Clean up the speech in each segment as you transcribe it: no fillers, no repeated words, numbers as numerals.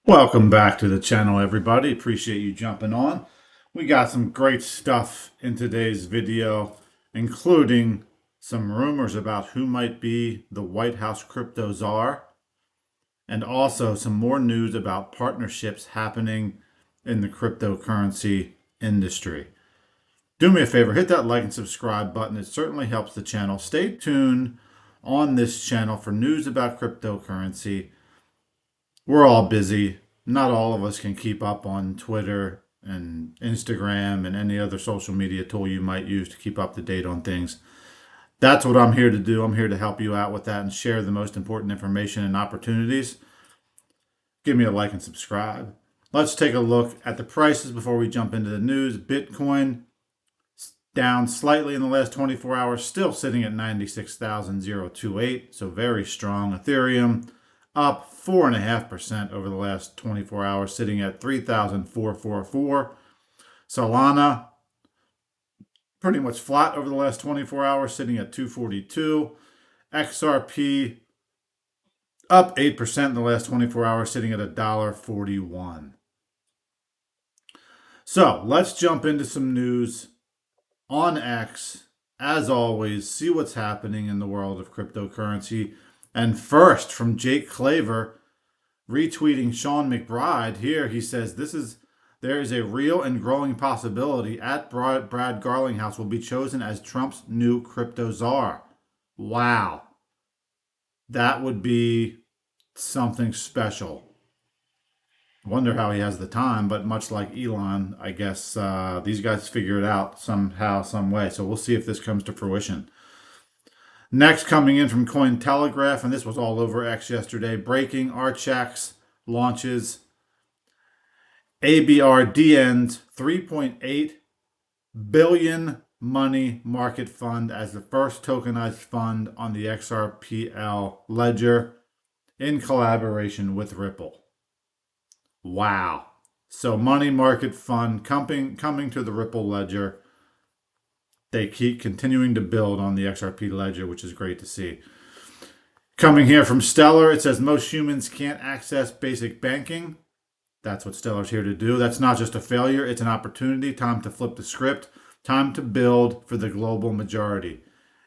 Welcome back to the channel, everybody. Appreciate you jumping on. We got some great stuff in today's video, including some rumors about who might be the White House crypto czar, and also some more news about partnerships happening in the cryptocurrency industry. Do me a favor, hit that like and subscribe button. It certainly helps the channel. Stay tuned on this channel for news about cryptocurrency. We're all busy. Not all of us can keep up on Twitter and Instagram and any other social media tool you might use to keep up to date on things. That's what I'm here to do. I'm here to help you out with that and share the most important information and opportunities. Give me a like and subscribe. Let's take a look at the prices before we jump into the news. Bitcoin down slightly in the last 24 hours, still sitting at 96,028, so very strong. Ethereum up 4.5% over the last 24 hours, sitting at 3,444. Solana pretty much flat over the last 24 hours, sitting at 242. XRP up 8% in the last 24 hours, sitting at $1.41. So let's jump into some news on X. As always, see what's happening in the world of cryptocurrency. And first, from Jake Claver, retweeting Sean McBride here, he says, there is a real and growing possibility at Brad Garlinghouse will be chosen as Trump's new crypto czar. Wow. That would be something special. I wonder how he has the time, but much like Elon, I guess these guys figure it out somehow, some way. So we'll see if this comes to fruition. Next, coming in from Cointelegraph, and this was all over X yesterday, breaking HBAR-XRP launches HBAR-DN's $3.8 billion money market fund as the first tokenized fund on the XRPL ledger in collaboration with Ripple. Wow. So money market fund coming to the Ripple ledger. They keep continuing to build on the XRP ledger, which is great to see. Coming here from Stellar, it says most humans can't access basic banking. That's what Stellar's here to do. That's not just a failure, it's an opportunity. Time to flip the script. Time to build for the global majority.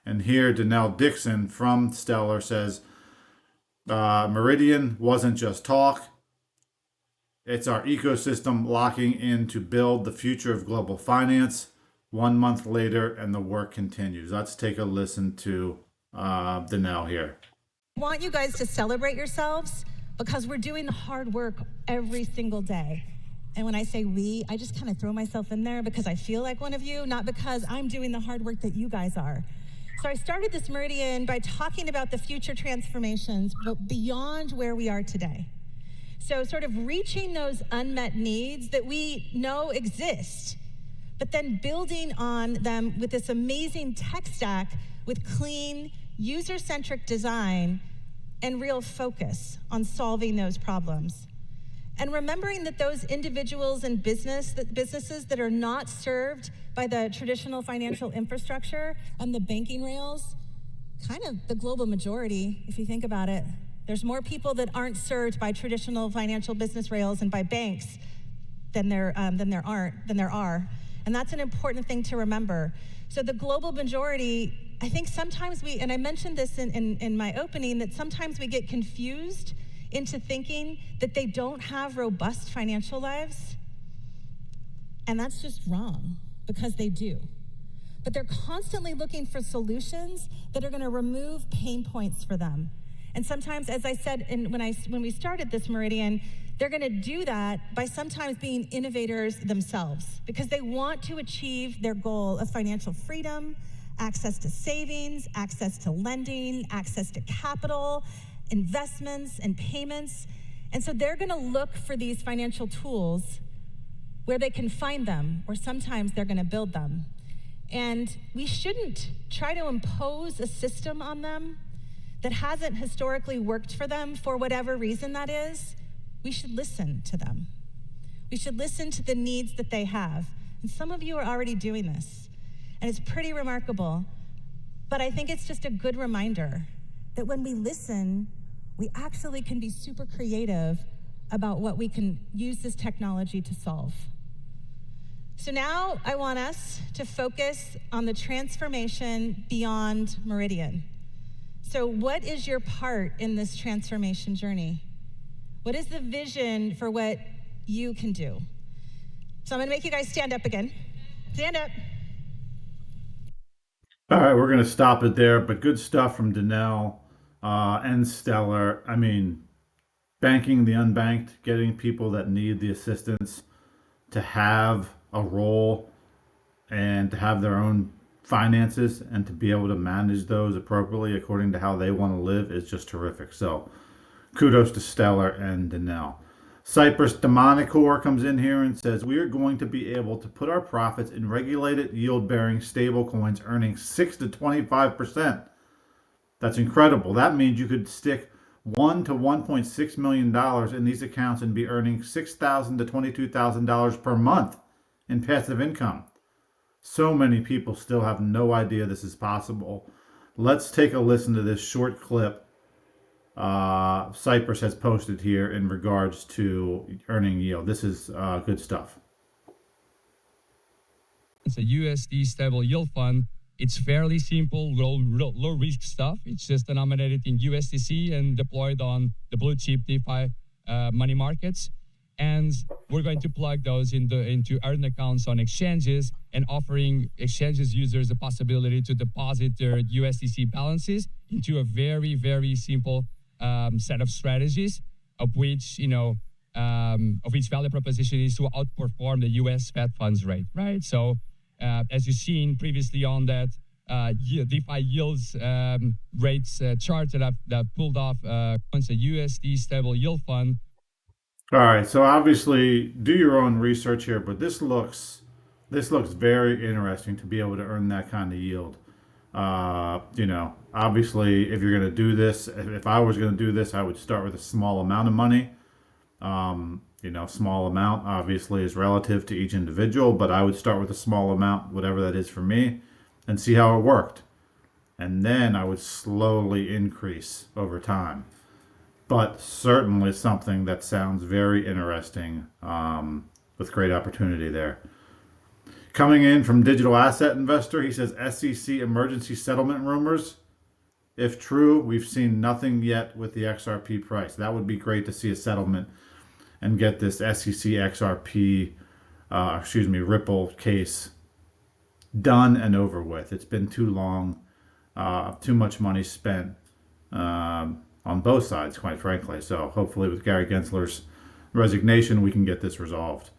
And here, Danelle Dixon from Stellar says, Meridian wasn't just talk. It's our ecosystem locking in to build the future of global finance. 1 month later, and the work continues. Let's take a listen to Danelle here. I want you guys to celebrate yourselves because we're doing the hard work every single day. And when I say we, I just kind of throw myself in there because I feel like one of you, not because I'm doing the hard work that you guys are. So I started this Meridian by talking about the future transformations, but beyond where we are today. So sort of reaching those unmet needs that we know exist, but then building on them with this amazing tech stack with clean, user-centric design and real focus on solving those problems. And remembering that those individuals and businesses that are not served by the traditional financial infrastructure and the banking rails, kind of the global majority, if you think about it. There's more people that aren't served by traditional financial business rails and by banks than there are. And that's an important thing to remember. So the global majority, I think sometimes and I mentioned this in my opening, that sometimes we get confused into thinking that they don't have robust financial lives. And that's just wrong, because they do. But they're constantly looking for solutions that are gonna remove pain points for them. And sometimes, as I said when we started this Meridian, they're gonna do that by sometimes being innovators themselves because they want to achieve their goal of financial freedom, access to savings, access to lending, access to capital, investments, and payments. And so they're gonna look for these financial tools where they can find them, or sometimes they're gonna build them. And we shouldn't try to impose a system on them that hasn't historically worked for them for whatever reason that is. We should listen to them. We should listen to the needs that they have. And some of you are already doing this, and it's pretty remarkable. But I think it's just a good reminder that when we listen, we actually can be super creative about what we can use this technology to solve. So now I want us to focus on the transformation beyond Meridian. So what is your part in this transformation journey? What is the vision for what you can do? So I'm gonna make you guys stand up again. Stand up. All right, we're going to stop it there, but good stuff from Danelle and Stellar. I mean, banking the unbanked, getting people that need the assistance to have a role and to have their own finances and to be able to manage those appropriately according to how they want to live is just terrific. So kudos to Stellar and Danelle. Cypress Demonicor comes in here and says, we are going to be able to put our profits in regulated yield-bearing stable coins earning 6 to 25%. That's incredible. That means you could stick $1 to $1.6 million in these accounts and be earning $6,000 to $22,000 per month in passive income. So many people still have no idea this is possible. Let's take a listen to this short clip Cypress has posted here in regards to earning yield. This is good stuff. It's a USD stable yield fund. It's fairly simple, low risk stuff. It's just denominated in USDC and deployed on the blue chip DeFi money markets. And we're going to plug those into earn accounts on exchanges and offering exchanges users the possibility to deposit their USDC balances into a very, very simple set of strategies, of which of which value proposition is to outperform the U.S. Fed funds rate, right? So as you've seen previously on that DeFi yields rates chart that I've pulled off, it's a USD stable yield fund. All right, so obviously do your own research here, but this looks very interesting to be able to earn that kind of yield. Obviously, if you're going to do this, if I was going to do this, I would start with a small amount of money. Small amount obviously is relative to each individual, but I would start with a small amount, whatever that is for me, and see how it worked. And then I would slowly increase over time. But certainly something that sounds very interesting, with great opportunity there. Coming in from Digital Asset Investor, he says SEC emergency settlement rumors. If true, we've seen nothing yet with the XRP price. That would be great to see a settlement and get this SEC XRP, Ripple case done and over with. It's been too long, too much money spent on both sides, quite frankly. So hopefully with Gary Gensler's resignation, we can get this resolved.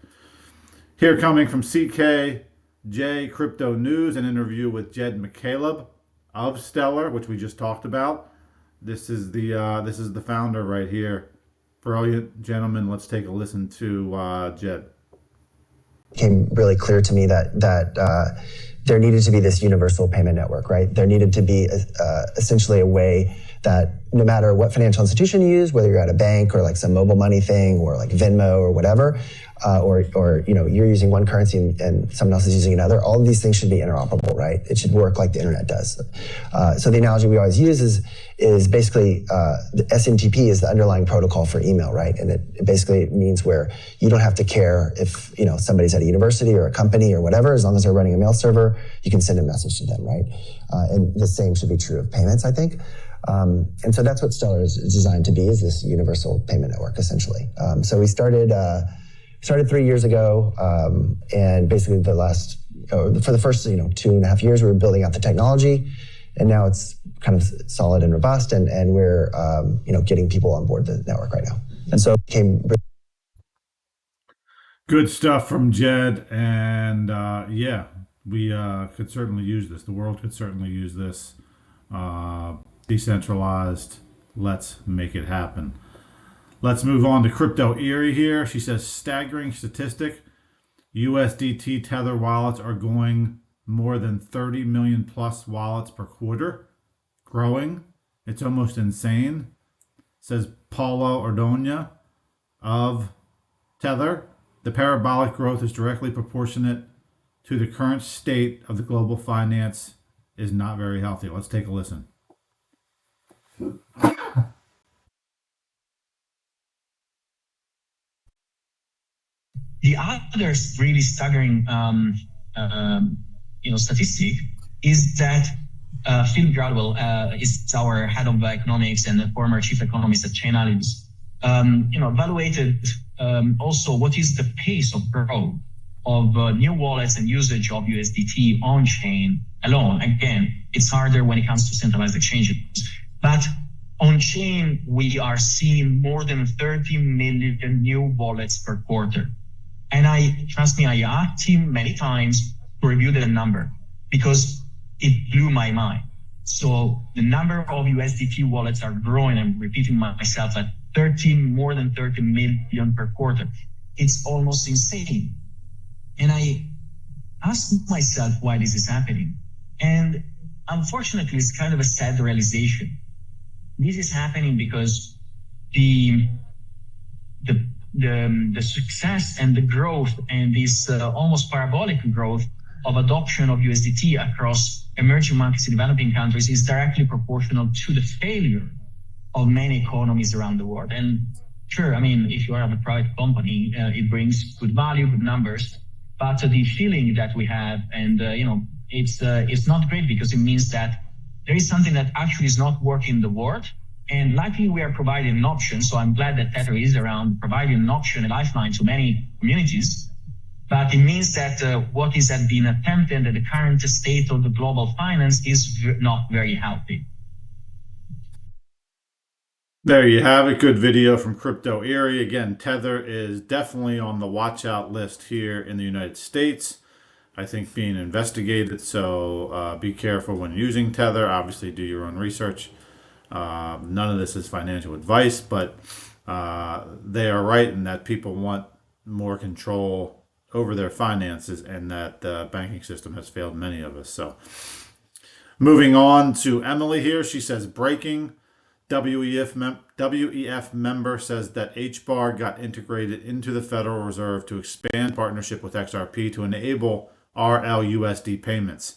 Here coming from CKJ Crypto News, an interview with Jed McCaleb of Stellar, which we just talked about. This is the founder right here. Brilliant gentleman. Let's take a listen to Jed. It became really clear to me that there needed to be this universal payment network, right? There needed to be essentially a way that no matter what financial institution you use, whether you're at a bank or like some mobile money thing or like Venmo or whatever, or you're using one currency and someone else is using another, all of these things should be interoperable, right? It should work like the internet does. So the analogy we always use is basically the SMTP is the underlying protocol for email, right? And it basically means where you don't have to care if somebody's at a university or a company or whatever, as long as they're running a mail server, you can send a message to them, right? And the same should be true of payments, I think. And so that's what Stellar is designed to be, is this universal payment network, essentially. So we started 3 years ago, and basically for the first 2.5 years, we were building out the technology, and now it's kind of solid and robust, and we're getting people on board the network right now. And so it came. Good stuff from Jed, and we could certainly use this. The world could certainly use this. Decentralized. Let's make it happen. Let's move on to Crypto Erie here. She says, staggering statistic. USDT Tether wallets are going more than 30 million plus wallets per quarter. Growing. It's almost insane. Says Paulo Ordonez of Tether. The parabolic growth is directly proportionate to the current state of the global finance is not very healthy. Let's take a listen. The other really staggering statistic is that Phil Gradwell is our head of economics and the former chief economist at Chainalysis. Evaluated also what is the pace of growth of new wallets and usage of USDT on chain alone. Again, it's harder when it comes to centralized exchanges, but on chain we are seeing more than 30 million new wallets per quarter. And trust me, I asked him many times to review the number because it blew my mind. So the number of USDT wallets are growing. I'm repeating myself at more than 30 million per quarter. It's almost insane. And I asked myself why this is happening. And unfortunately, it's kind of a sad realization. This is happening because the success and the growth and this almost parabolic growth of adoption of USDT across emerging markets in developing countries is directly proportional to the failure of many economies around the world. And sure, I mean, if you are a private company, it brings good value, good numbers, but the feeling that we have, and it's not great because it means that there is something that actually is not working in the world. And likely we are providing an option. So I'm glad that Tether is around providing an option, a lifeline to many communities. But it means that what is being attempted at the current state of the global finance is not very healthy. There you have it. Good video from Crypto Eerie. Again, Tether is definitely on the watch out list here in the United States. I think being investigated, so be careful when using Tether. Obviously, do your own research. None of this is financial advice, but they are right in that people want more control over their finances, and that the banking system has failed many of us. So moving on to Emily here. She says, breaking. WEF member says that HBAR got integrated into the Federal Reserve to expand partnership with XRP to enable RLUSD payments.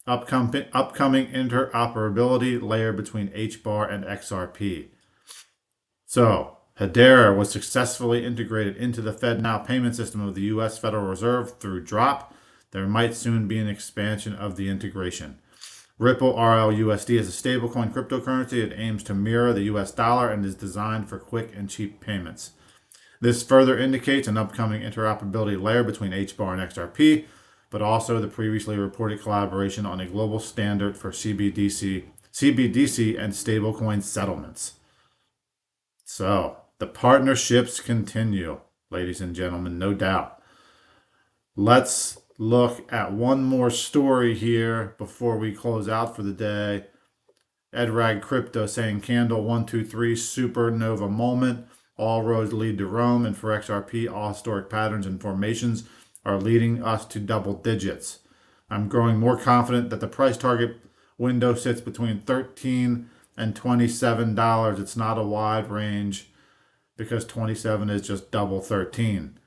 Upcoming interoperability layer between HBAR and XRP. So, Hedera was successfully integrated into the FedNow payment system of the U.S. Federal Reserve through DROP. There might soon be an expansion of the integration. Ripple RLUSD is a stablecoin cryptocurrency. It aims to mirror the US dollar and is designed for quick and cheap payments. This further indicates an upcoming interoperability layer between HBAR and XRP, but also the previously reported collaboration on a global standard for CBDC and stablecoin settlements. So, the partnerships continue, ladies and gentlemen, no doubt. Let's look at one more story here before we close out for the day. Edrag Crypto saying candle 123 supernova moment. All roads lead to Rome, and for XRP, all historic patterns and formations are leading us to double digits. I'm growing more confident that the price target window sits between $13 and $27. It's not a wide range because 27 is just double 13.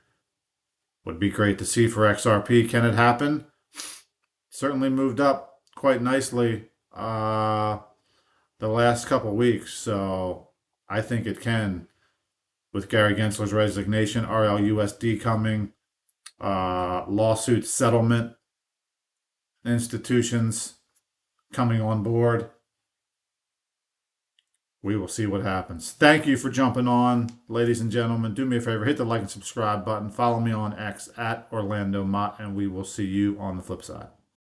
Would be great to see for XRP. Can it happen? Certainly moved up quite nicely the last couple weeks, so I think it can. With Gary Gensler's resignation, RLUSD coming, lawsuit settlement, institutions coming on board. We will see what happens. Thank you for jumping on, ladies and gentlemen. Do me a favor, hit the like and subscribe button. Follow me on X at Orlando Mott, and we will see you on the flip side.